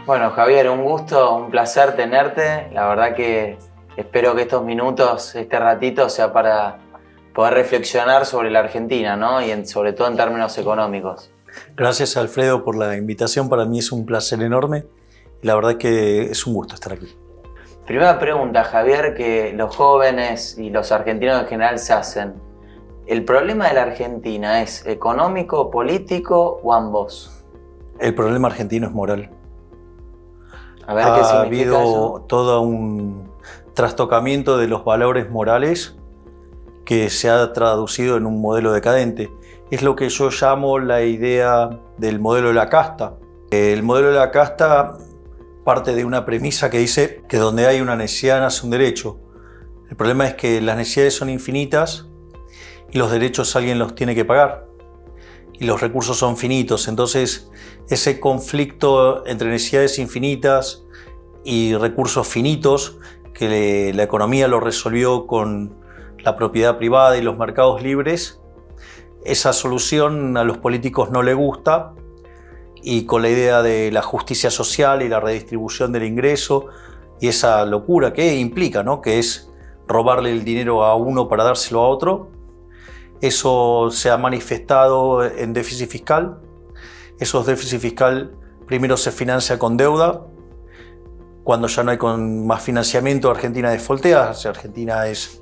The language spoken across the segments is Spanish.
Bueno, Javier, un gusto, un placer tenerte. La verdad que espero que estos minutos, este ratito, sea para poder reflexionar sobre la Argentina, ¿no? Y sobre todo en términos económicos. Gracias, Alfredo, por la invitación. Para mí es un placer enorme y la verdad que es un gusto estar aquí. Primera pregunta, Javier, que los jóvenes y los argentinos en general se hacen. ¿El problema de la Argentina es económico, político o ambos? El problema argentino es moral. A ver, ¿qué significa habido eso? todo un trastocamiento de los valores morales que se ha traducido en un modelo decadente. Es lo que yo llamo la idea del modelo de la casta. El modelo de la casta parte de una premisa que dice que donde hay una necesidad nace un derecho. El problema es que las necesidades son infinitas y los derechos alguien los tiene que pagar y los recursos son finitos. Entonces ese conflicto entre necesidades infinitas y recursos finitos, que la economía lo resolvió con la propiedad privada y los mercados libres, esa solución a los políticos no le gusta, y con la idea de la justicia social y la redistribución del ingreso y esa locura que implica, ¿no? Que es robarle el dinero a uno para dárselo a otro. Eso se ha manifestado en déficit fiscal. Esos déficit fiscal primero se financia con deuda. Cuando ya no hay más financiamiento, Argentina defaultea. O sea, Argentina es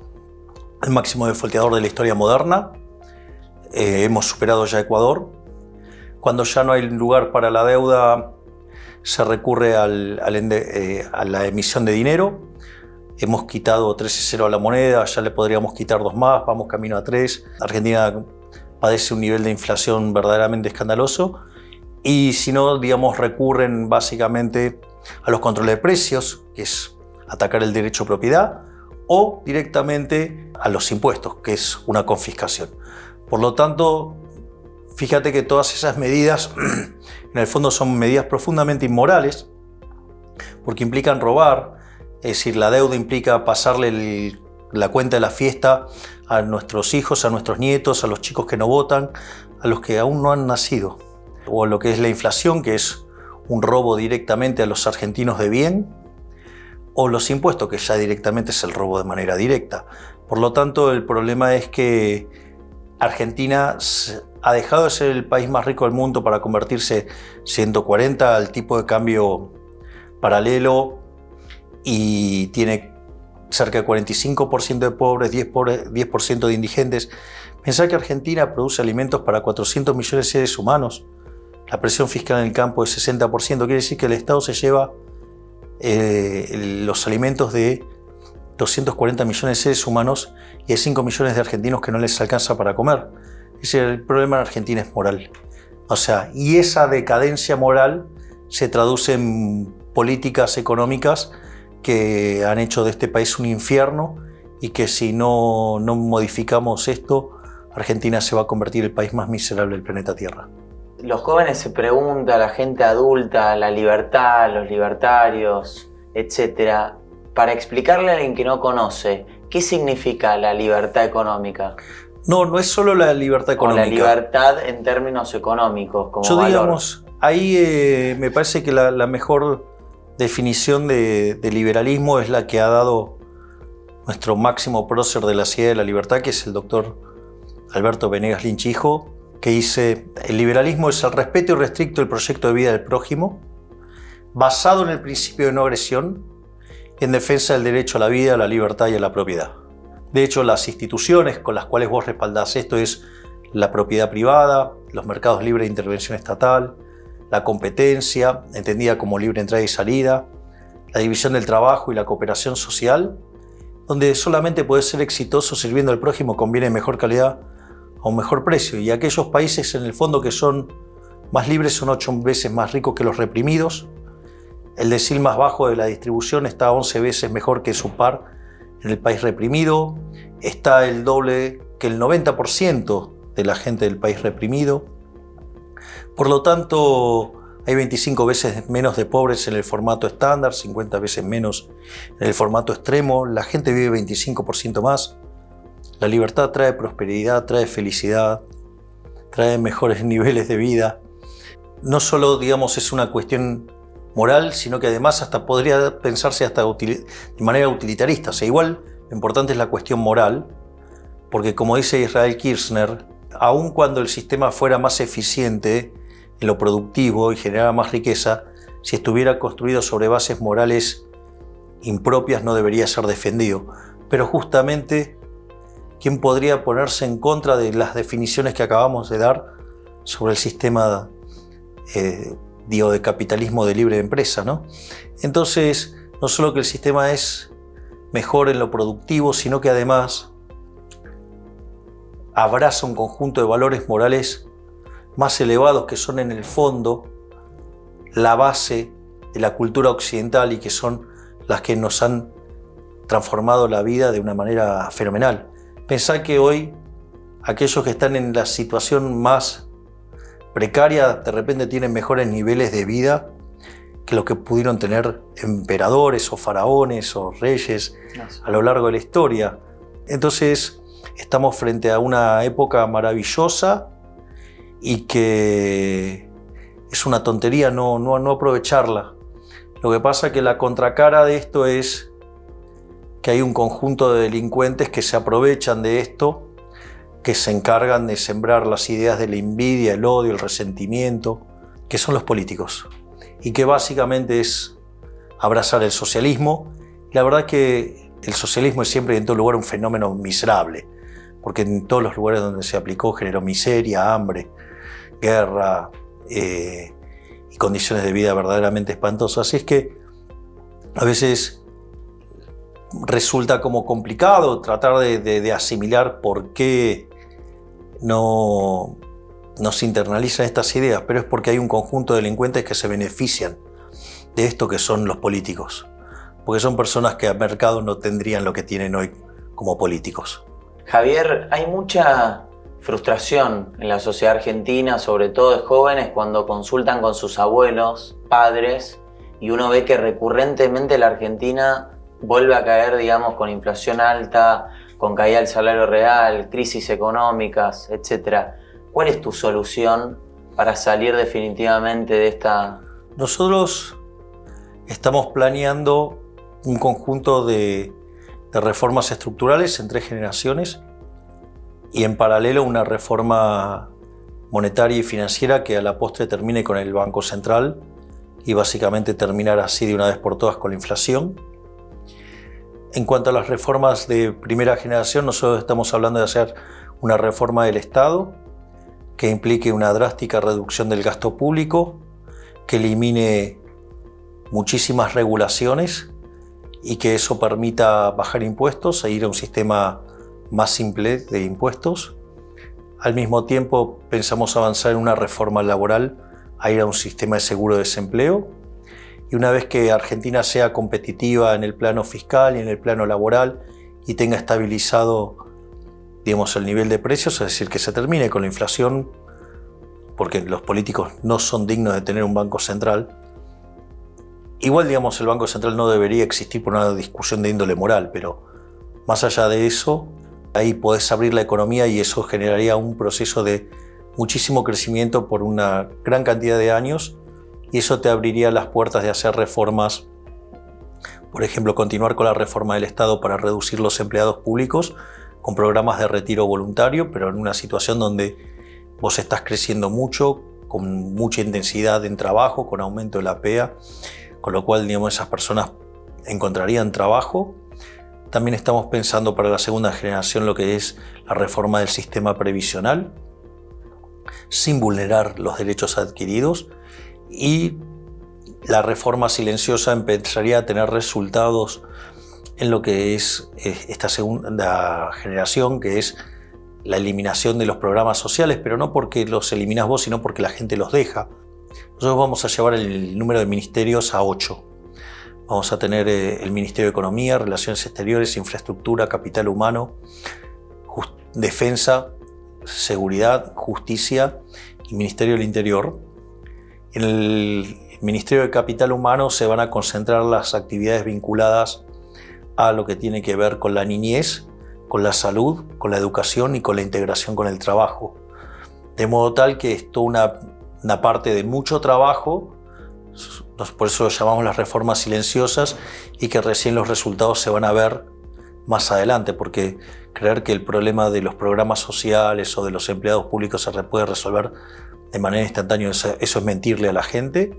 el máximo defaulteador de la historia moderna. Hemos superado ya a Ecuador. Cuando ya no hay lugar para la deuda, se recurre a la emisión de dinero. Hemos quitado 13,0 a la moneda, ya le podríamos quitar 2 más, vamos camino a 3. Argentina padece un nivel de inflación verdaderamente escandaloso. Y si no, digamos, recurren básicamente a los controles de precios, que es atacar el derecho a propiedad, o directamente a los impuestos, que es una confiscación. Por lo tanto, fíjate que todas esas medidas, en el fondo, son medidas profundamente inmorales, porque implican robar. Es decir, la deuda implica pasarle la cuenta de la fiesta a nuestros hijos, a nuestros nietos, a los chicos que no votan, a los que aún no han nacido. O lo que es la inflación, que es un robo directamente a los argentinos de bien, o los impuestos, que ya directamente es el robo de manera directa. Por lo tanto, el problema es que Argentina ha dejado de ser el país más rico del mundo para convertirse 140 al tipo de cambio paralelo, y tiene cerca de 45% de pobres, 10% de indigentes. Pensar que Argentina produce alimentos para 400 millones de seres humanos. La presión fiscal en el campo es 60%. Quiere decir que el Estado se lleva los alimentos de 240 millones de seres humanos y hay 5 millones de argentinos que no les alcanza para comer. Es decir, el problema en Argentina es moral. O sea, y esa decadencia moral se traduce en políticas económicas que han hecho de este país un infierno, y que si no modificamos esto, Argentina se va a convertir en el país más miserable del planeta Tierra. Los jóvenes se preguntan, la gente adulta, la libertad, los libertarios, etc. Para explicarle a alguien que no conoce, ¿qué significa la libertad económica? No es solo la libertad económica. O la libertad en términos económicos, como valor. Digamos, ahí me parece que la mejor definición de liberalismo es la que ha dado nuestro máximo prócer de la idea de la libertad, que es el doctor Alberto Venegas Lynch hijo, que dice: el liberalismo es el respeto irrestricto del proyecto de vida del prójimo, basado en el principio de no agresión, en defensa del derecho a la vida, a la libertad y a la propiedad. De hecho, las instituciones con las cuales vos respaldás esto es la propiedad privada, los mercados libres de intervención estatal, la competencia, entendida como libre entrada y salida, la división del trabajo y la cooperación social, donde solamente puedes ser exitoso sirviendo al prójimo con bienes de mejor calidad a un mejor precio. Y aquellos países, en el fondo, que son más libres son 8 veces más ricos que los reprimidos. El decil más bajo de la distribución está 11 veces mejor que su par en el país reprimido. Está el doble que el 90% de la gente del país reprimido. Por lo tanto, hay 25 veces menos de pobres en el formato estándar, 50 veces menos en el formato extremo. La gente vive 25% más. La libertad trae prosperidad, trae felicidad, trae mejores niveles de vida. No solo, digamos, es una cuestión moral, sino que además hasta podría pensarse hasta de manera utilitarista. O sea, igual lo importante es la cuestión moral, porque como dice Israel Kirzner, aun cuando el sistema fuera más eficiente en lo productivo y generara más riqueza, si estuviera construido sobre bases morales impropias no debería ser defendido. Pero justamente, ¿quién podría ponerse en contra de las definiciones que acabamos de dar sobre el sistema de capitalismo de libre empresa, ¿no? Entonces, no solo que el sistema es mejor en lo productivo, sino que además abraza un conjunto de valores morales más elevados que son en el fondo la base de la cultura occidental y que son las que nos han transformado la vida de una manera fenomenal. Pensá que hoy aquellos que están en la situación más precaria de repente tienen mejores niveles de vida que los que pudieron tener emperadores o faraones o reyes a lo largo de la historia. Entonces estamos frente a una época maravillosa y que es una tontería no aprovecharla. Lo que pasa es que la contracara de esto es que hay un conjunto de delincuentes que se aprovechan de esto, que se encargan de sembrar las ideas de la envidia, el odio, el resentimiento, que son los políticos, y que básicamente es abrazar el socialismo. La verdad es que el socialismo es siempre y en todo lugar un fenómeno miserable, porque en todos los lugares donde se aplicó generó miseria, hambre, guerra y condiciones de vida verdaderamente espantosas. Así es que a veces resulta como complicado tratar de asimilar por qué no se internalizan estas ideas, pero es porque hay un conjunto de delincuentes que se benefician de esto, que son los políticos, porque son personas que al mercado no tendrían lo que tienen hoy como políticos. Javier, hay mucha frustración en la sociedad argentina, sobre todo de jóvenes, cuando consultan con sus abuelos, padres, y uno ve que recurrentemente la Argentina vuelve a caer, digamos, con inflación alta, con caída del salario real, crisis económicas, etc. ¿Cuál es tu solución para salir definitivamente de esta? Nosotros estamos planeando un conjunto de reformas estructurales en 3 generaciones y en paralelo una reforma monetaria y financiera que a la postre termine con el Banco Central y básicamente terminar así de una vez por todas con la inflación. En cuanto a las reformas de primera generación, nosotros estamos hablando de hacer una reforma del Estado que implique una drástica reducción del gasto público, que elimine muchísimas regulaciones y que eso permita bajar impuestos e ir a un sistema más simple de impuestos. Al mismo tiempo pensamos avanzar en una reforma laboral a ir a un sistema de seguro de desempleo. Y una vez que Argentina sea competitiva en el plano fiscal y en el plano laboral y tenga estabilizado, digamos, el nivel de precios, es decir, que se termine con la inflación, porque los políticos no son dignos de tener un banco central. Igual, digamos, el Banco Central no debería existir por una discusión de índole moral, pero más allá de eso, ahí podés abrir la economía y eso generaría un proceso de muchísimo crecimiento por una gran cantidad de años. Y eso te abriría las puertas de hacer reformas, por ejemplo, continuar con la reforma del Estado para reducir los empleados públicos con programas de retiro voluntario, pero en una situación donde vos estás creciendo mucho, con mucha intensidad en trabajo, con aumento de la PEA, con lo cual, digamos, esas personas encontrarían trabajo. También estamos pensando para la segunda generación lo que es la reforma del sistema previsional, sin vulnerar los derechos adquiridos. Y la reforma silenciosa empezaría a tener resultados en lo que es esta segunda generación, que es la eliminación de los programas sociales, pero no porque los eliminás vos, sino porque la gente los deja. Nosotros vamos a llevar el número de ministerios a 8. Vamos a tener el Ministerio de Economía, Relaciones Exteriores, Infraestructura, Capital Humano, Defensa, Seguridad, Justicia y Ministerio del Interior. En el Ministerio de Capital Humano se van a concentrar las actividades vinculadas a lo que tiene que ver con la niñez, con la salud, con la educación y con la integración con el trabajo. De modo tal que es toda una parte de mucho trabajo Por eso lo llamamos las reformas silenciosas y que recién los resultados se van a ver más adelante, porque creer que el problema de los programas sociales o de los empleados públicos se puede resolver de manera instantánea, eso es mentirle a la gente.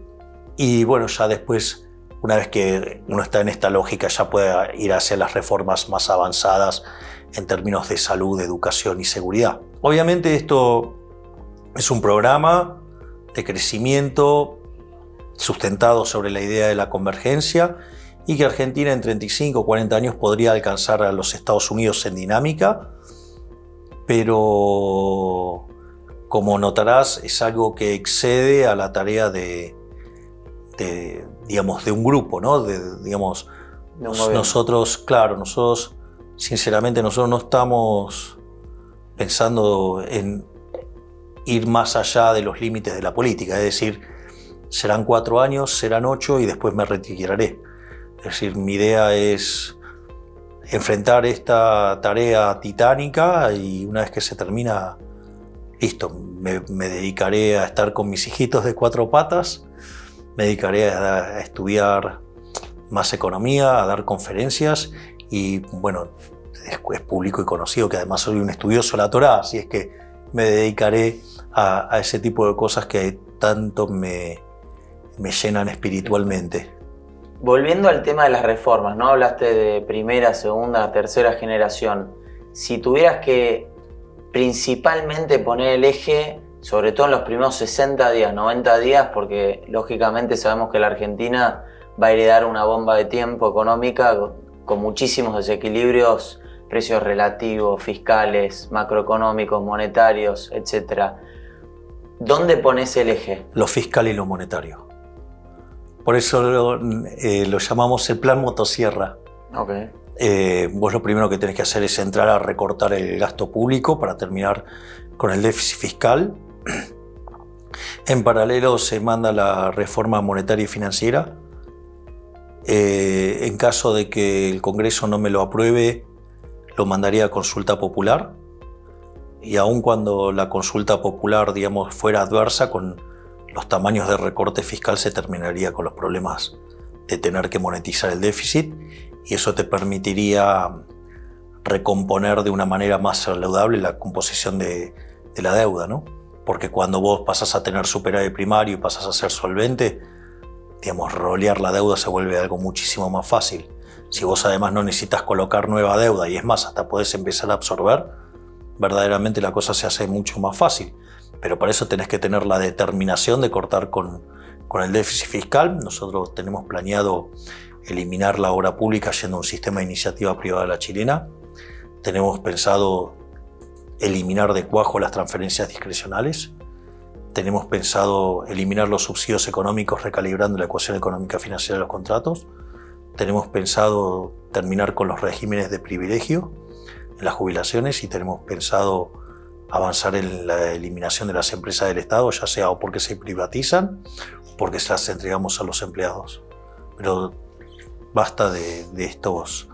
Y bueno, ya después, una vez que uno está en esta lógica, ya puede ir hacia las reformas más avanzadas en términos de salud, educación y seguridad. Obviamente esto es un programa de crecimiento sustentado sobre la idea de la convergencia y que Argentina en 35 o 40 años podría alcanzar a los Estados Unidos en dinámica, pero como notarás es algo que excede a la tarea de un grupo, ¿no? Nosotros sinceramente no estamos pensando en ir más allá de los límites de la política, es decir, serán 4 años, serán 8 y después me retiraré. Es decir, mi idea es enfrentar esta tarea titánica y una vez que se termina, listo, me dedicaré a estar con mis hijitos de 4 patas, me dedicaré a estudiar más economía, a dar conferencias y bueno, es público y conocido que además soy un estudioso de la Torá, así es que me dedicaré a ese tipo de cosas que tanto me llenan espiritualmente. Volviendo al tema de las reformas, ¿no? Hablaste de primera, segunda, tercera generación. Si tuvieras que principalmente poner el eje, sobre todo en los primeros 60 días, 90 días, porque lógicamente sabemos que la Argentina va a heredar una bomba de tiempo económica con muchísimos desequilibrios, precios relativos, fiscales, macroeconómicos, monetarios, etc. ¿Dónde pones el eje? Lo fiscal y lo monetario. Por eso lo llamamos el plan motosierra. Okay. Vos lo primero que tenés que hacer es entrar a recortar el gasto público para terminar con el déficit fiscal. En paralelo se manda la reforma monetaria y financiera. En caso de que el Congreso no me lo apruebe, lo mandaría a consulta popular. Y aun cuando la consulta popular, fuera adversa, con los tamaños de recorte fiscal se terminaría con los problemas de tener que monetizar el déficit y eso te permitiría recomponer de una manera más saludable la composición de la deuda, ¿no? Porque cuando vos pasas a tener superávit primario y pasas a ser solvente, rolear la deuda se vuelve algo muchísimo más fácil. Si vos además no necesitas colocar nueva deuda y es más, hasta podés empezar a absorber, verdaderamente la cosa se hace mucho más fácil. Pero para eso tenés que tener la determinación de cortar con el déficit fiscal. Nosotros tenemos planeado eliminar la obra pública yendo a un sistema de iniciativa privada a la chilena. Tenemos pensado eliminar de cuajo las transferencias discrecionales. Tenemos pensado eliminar los subsidios económicos recalibrando la ecuación económica financiera de los contratos. Tenemos pensado terminar con los regímenes de privilegio en las jubilaciones y tenemos pensado avanzar en la eliminación de las empresas del Estado, ya sea o porque se privatizan o porque se las entregamos a los empleados. Pero basta de estos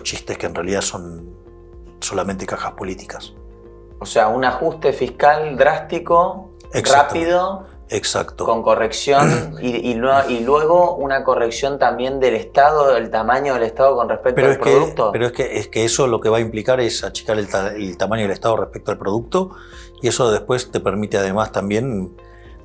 chistes que en realidad son solamente cajas políticas. O sea, un ajuste fiscal drástico, rápido, exacto, con corrección y luego una corrección también del Estado, del tamaño del Estado con respecto al producto. Pero es que eso lo que va a implicar es achicar el tamaño del Estado respecto al producto y eso después te permite además también,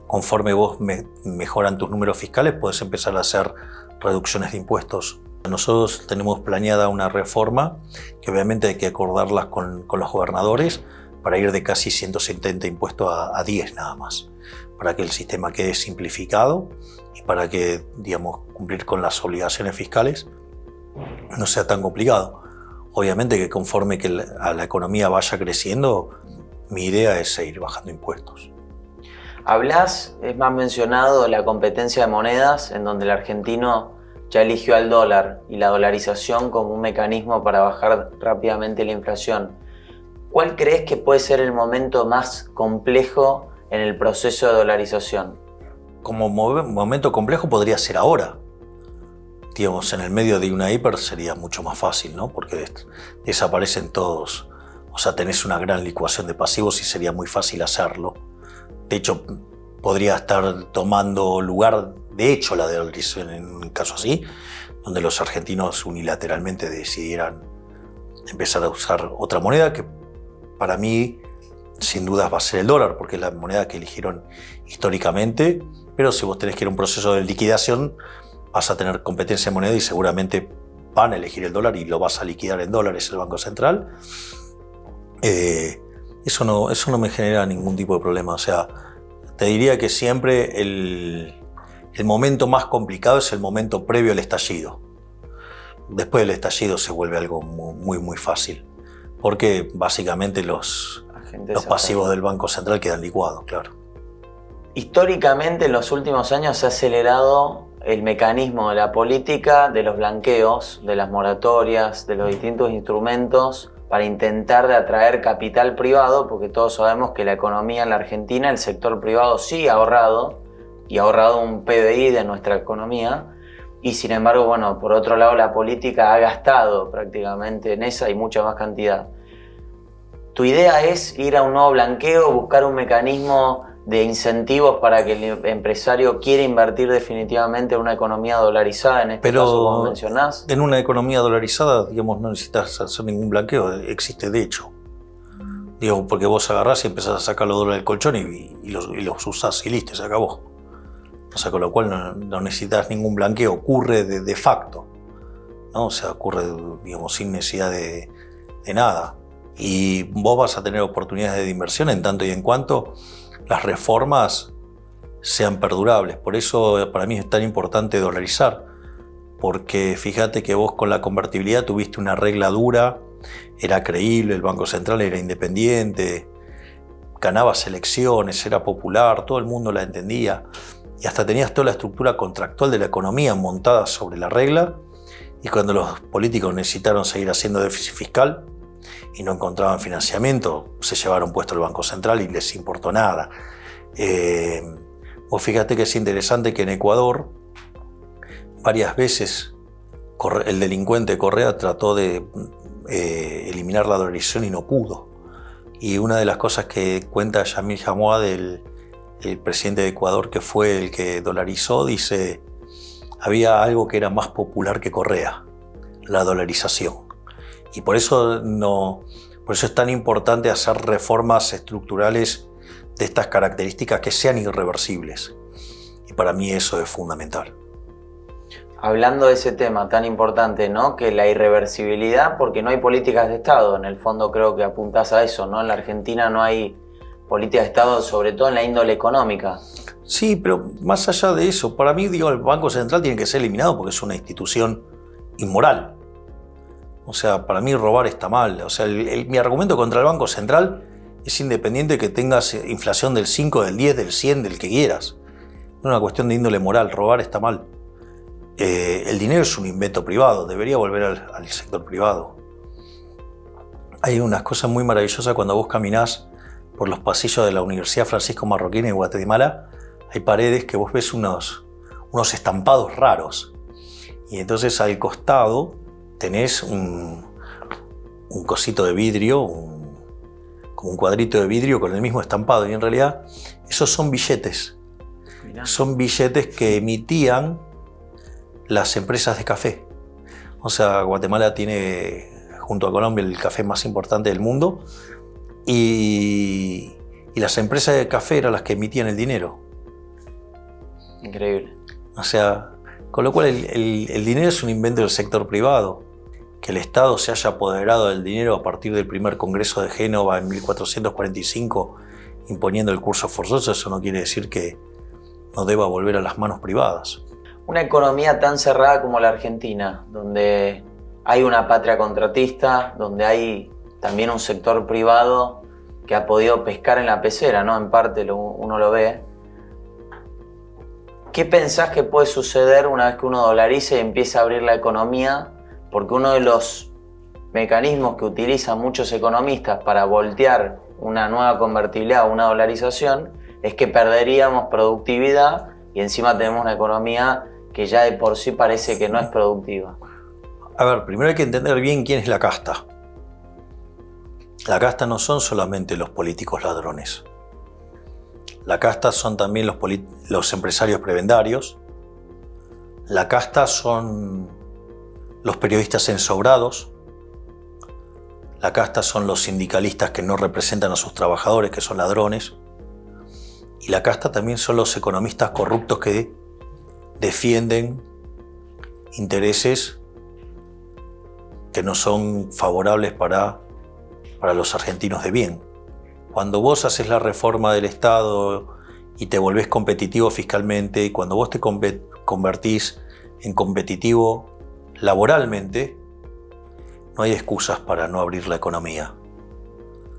conforme vos mejoran tus números fiscales, puedes empezar a hacer reducciones de impuestos. Nosotros tenemos planeada una reforma que obviamente hay que acordarlas con los gobernadores para ir de casi 170 impuestos a 10 nada más, para que el sistema quede simplificado y para que, cumplir con las obligaciones fiscales no sea tan complicado. Obviamente que conforme que la economía vaya creciendo, mi idea es seguir bajando impuestos. Es más mencionado la competencia de monedas, en donde el argentino ya eligió al dólar y la dolarización como un mecanismo para bajar rápidamente la inflación. ¿Cuál crees que puede ser el momento más complejo en el proceso de dolarización? Como momento complejo podría ser ahora. En el medio de una hiper sería mucho más fácil, ¿no? Porque desaparecen todos. O sea, tenés una gran licuación de pasivos y sería muy fácil hacerlo. De hecho, podría estar tomando lugar de hecho la dolarización en un caso así, donde los argentinos unilateralmente decidieran empezar a usar otra moneda que para mí sin dudas va a ser el dólar, porque es la moneda que eligieron históricamente, pero si vos tenés que ir a un proceso de liquidación vas a tener competencia de moneda y seguramente van a elegir el dólar y lo vas a liquidar en dólares el Banco Central. Eso no me genera ningún tipo de problema. O sea, te diría que siempre el momento más complicado es el momento previo al estallido. Después del estallido se vuelve algo muy, muy fácil, porque básicamente los pasivos del Banco Central quedan licuados, claro. Históricamente, en los últimos años se ha acelerado el mecanismo de la política, de los blanqueos, de las moratorias, de los distintos instrumentos para intentar de atraer capital privado, porque todos sabemos que la economía en la Argentina, el sector privado sí ha ahorrado, y ha ahorrado un PBI de nuestra economía, y sin embargo, bueno, por otro lado la política ha gastado prácticamente en esa y mucha más cantidad. ¿Tu idea es ir a un nuevo blanqueo, buscar un mecanismo de incentivos para que el empresario quiera invertir definitivamente en una economía dolarizada, en este caso como mencionás? En una economía dolarizada, digamos, no necesitas hacer ningún blanqueo, existe de hecho. Digo, porque vos agarrás y empezás a sacar los dólares del colchón y los usás y listo, se acabó. O sea, con lo cual no necesitas ningún blanqueo, ocurre de facto, ¿no? O sea, ocurre, digamos, sin necesidad de nada. Y vos vas a tener oportunidades de inversión en tanto y en cuanto las reformas sean perdurables. Por eso para mí es tan importante dolarizar, porque fíjate que vos con la convertibilidad tuviste una regla dura, era creíble, el Banco Central era independiente, ganabas elecciones, era popular, todo el mundo la entendía, y hasta tenías toda la estructura contractual de la economía montada sobre la regla, y cuando los políticos necesitaron seguir haciendo déficit fiscal y no encontraban financiamiento, se llevaron puesto el Banco Central y les importó nada. Vos fíjate que es interesante que en Ecuador varias veces el delincuente Correa trató de eliminar la dolarización y no pudo. Y una de las cosas que cuenta Jamil Jamouad, el presidente de Ecuador, que fue el que dolarizó, dice: había algo que era más popular que Correa, la dolarización. Y por eso es tan importante hacer reformas estructurales de estas características que sean irreversibles. Y para mí eso es fundamental. Hablando de ese tema tan importante, ¿no? Que la irreversibilidad, porque no hay políticas de Estado, en el fondo creo que apuntás a eso, ¿no? En la Argentina no hay políticas de Estado, sobre todo en la índole económica. Sí, pero más allá de eso, para mí, digo, el Banco Central tiene que ser eliminado porque es una institución inmoral. O sea, para mí robar está mal. O sea, mi argumento contra el Banco Central es independiente que tengas inflación del 5, del 10, del 100, del que quieras. Es una cuestión de índole moral, robar está mal. El dinero es un invento privado, debería volver al sector privado. Hay unas cosas muy maravillosas cuando vos caminás por los pasillos de la Universidad Francisco Marroquín en Guatemala. Hay paredes que vos ves unos estampados raros. Y entonces al costado tenés un cosito de vidrio, como un cuadrito de vidrio con el mismo estampado. Y en realidad esos son billetes. Mirá. Son billetes que emitían las empresas de café. O sea, Guatemala tiene, junto a Colombia, el café más importante del mundo. Y las empresas de café eran las que emitían el dinero. Increíble. O sea, con lo cual el dinero es un invento del sector privado. Que el Estado se haya apoderado del dinero a partir del primer Congreso de Génova en 1445, imponiendo el curso forzoso, eso no quiere decir que no deba volver a las manos privadas. Una economía tan cerrada como la Argentina, donde hay una patria contratista, donde hay también un sector privado que ha podido pescar en la pecera, ¿no? En parte uno lo ve. ¿Qué pensás que puede suceder una vez que uno dolarice y empiece a abrir la economía? Porque uno de los mecanismos que utilizan muchos economistas para voltear una nueva convertibilidad o una dolarización es que perderíamos productividad y encima tenemos una economía que ya de por sí parece que no es productiva. A ver, primero hay que entender bien quién es la casta. La casta no son solamente los políticos ladrones. La casta son también los empresarios prebendarios, La casta son los periodistas ensobrados. La casta son los sindicalistas que no representan a sus trabajadores, que son ladrones. Y la casta también son los economistas corruptos que defienden intereses que no son favorables para los argentinos de bien. Cuando vos haces la reforma del Estado y te volvés competitivo fiscalmente, y cuando vos te convertís en competitivo laboralmente, no hay excusas para no abrir la economía,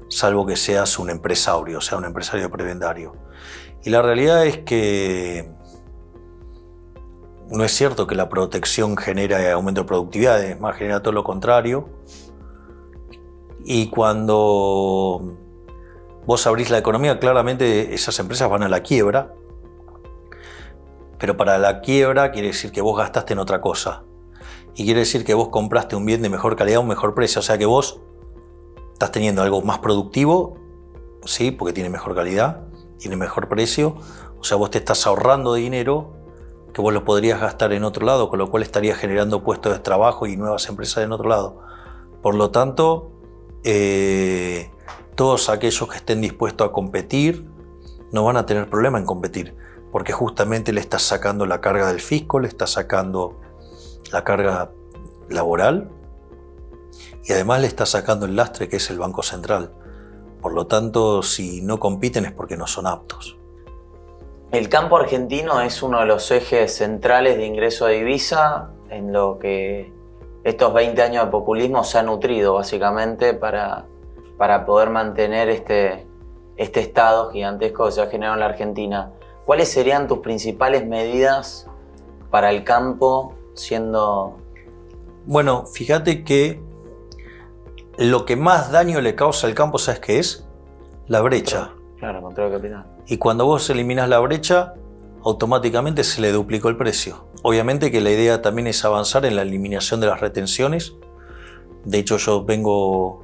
salvo que seas un empresario, o sea, un empresario prebendario. Y la realidad es que no es cierto que la protección genera aumento de productividad, es más, genera todo lo contrario. Y cuando vos abrís la economía, claramente esas empresas van a la quiebra, pero para la quiebra quiere decir que vos gastaste en otra cosa. Y quiere decir que vos compraste un bien de mejor calidad a un mejor precio. O sea que vos estás teniendo algo más productivo, sí, porque tiene mejor calidad, tiene mejor precio. O sea, vos te estás ahorrando dinero que vos lo podrías gastar en otro lado, con lo cual estarías generando puestos de trabajo y nuevas empresas en otro lado. Por lo tanto, todos aquellos que estén dispuestos a competir no van a tener problema en competir, porque justamente le estás sacando la carga del fisco, le estás sacando la carga laboral y además le estás sacando el lastre que es el Banco Central. Por lo tanto, si no compiten es porque no son aptos. El campo argentino es uno de los ejes centrales de ingreso de divisa en lo que estos 20 años de populismo se ha nutrido básicamente para poder mantener este estado gigantesco que se ha generado en la Argentina. ¿Cuáles serían tus principales medidas para el campo siendo...? Bueno, fíjate que lo que más daño le causa al campo, ¿sabes qué es? La brecha. Claro, control de capital. Y cuando vos eliminas la brecha, automáticamente se le duplicó el precio. Obviamente que la idea también es avanzar en la eliminación de las retenciones. De hecho, yo vengo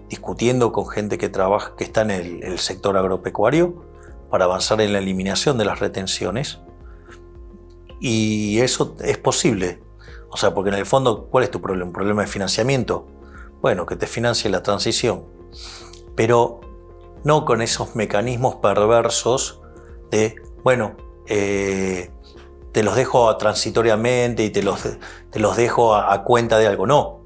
discutiendo con gente que trabaja, que está en el sector agropecuario, para avanzar en la eliminación de las retenciones. Y eso es posible. O sea, porque en el fondo, ¿cuál es tu problema? ¿Un problema de financiamiento? Bueno, que te financie la transición. Pero no con esos mecanismos perversos de, bueno, te los dejo transitoriamente y te los dejo a cuenta de algo. No.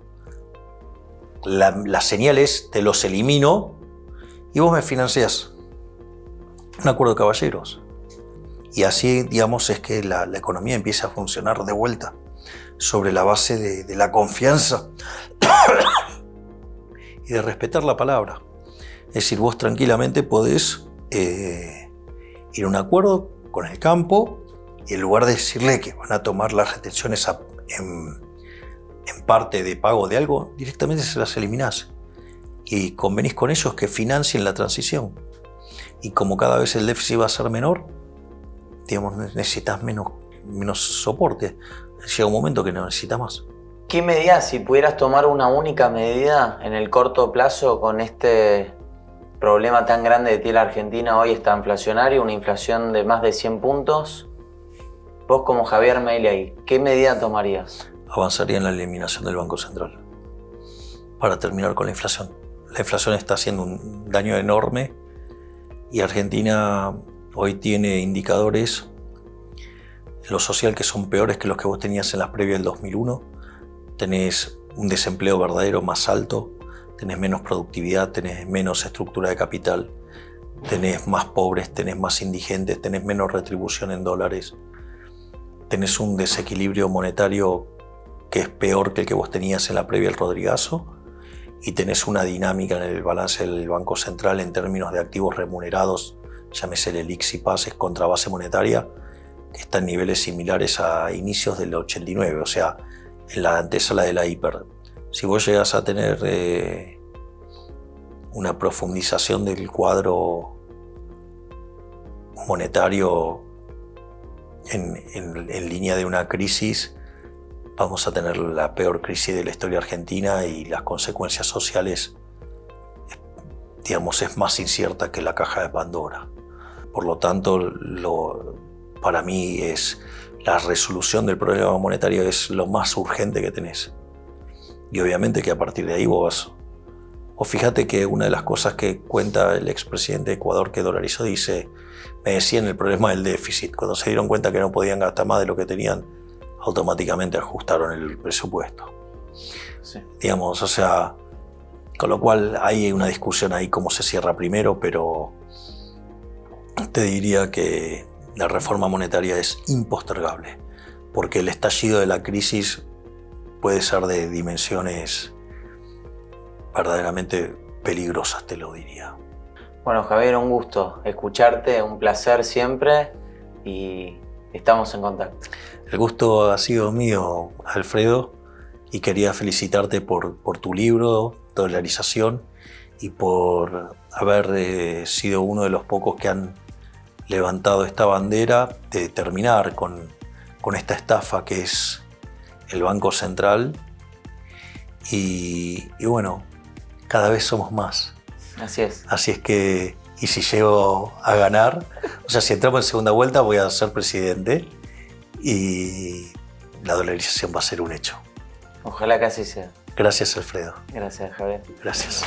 La señal es, te los elimino y vos me financiás. Un acuerdo de caballeros. Y así, digamos, es que la economía empieza a funcionar de vuelta sobre la base de la confianza y de respetar la palabra. Es decir, vos tranquilamente podés ir a un acuerdo con el campo y en lugar de decirle que van a tomar las retenciones en parte de pago de algo, directamente se las eliminás. Y convenís con ellos que financien la transición. Y como cada vez el déficit va a ser menor, digamos, necesitas menos soporte. Llega un momento que no necesitas más. ¿Qué medidas, si pudieras tomar una única medida en el corto plazo con este problema tan grande que tiene la Argentina hoy, está inflacionario, una inflación de más de 100 puntos? Vos como Javier Milei, ¿qué medida tomarías? Avanzaría en la eliminación del Banco Central para terminar con la inflación. La inflación está haciendo un daño enorme y Argentina hoy tiene indicadores en lo social que son peores que los que vos tenías en las previas del 2001. Tenés un desempleo verdadero más alto, tenés menos productividad, tenés menos estructura de capital, tenés más pobres, tenés más indigentes, tenés menos retribución en dólares, tenés un desequilibrio monetario que es peor que el que vos tenías en la previa del Rodrigazo y tenés una dinámica en el balance del Banco Central en términos de activos remunerados, llámese el IPSAS contra base monetaria, que está en niveles similares a inicios del 89, o sea, en la antesala de la hiper. Si vos llegas a tener una profundización del cuadro monetario en línea de una crisis, vamos a tener la peor crisis de la historia argentina y las consecuencias sociales, digamos, es más incierta que la caja de Pandora. Por lo tanto, para mí es la resolución del problema monetario es lo más urgente que tenés. Y obviamente que a partir de ahí vos fíjate que una de las cosas que cuenta el expresidente de Ecuador que dolarizó dice, me decían el problema del déficit. Cuando se dieron cuenta que no podían gastar más de lo que tenían, automáticamente ajustaron el presupuesto. Sí. Digamos, o sea, con lo cual hay una discusión ahí cómo se cierra primero, pero te diría que la reforma monetaria es impostergable, porque el estallido de la crisis puede ser de dimensiones verdaderamente peligrosas, te lo diría. Bueno, Javier, un gusto escucharte, un placer siempre y estamos en contacto. El gusto ha sido mío, Alfredo, y quería felicitarte por tu libro, Dolarización, y por haber sido uno de los pocos que han levantado esta bandera de terminar con esta estafa que es el Banco Central. Y bueno, cada vez somos más. Así es. Así es que, y si llego a ganar, o sea, si entramos en segunda vuelta voy a ser presidente y la dolarización va a ser un hecho. Ojalá que así sea. Gracias, Alfredo. Gracias, Javier. Gracias.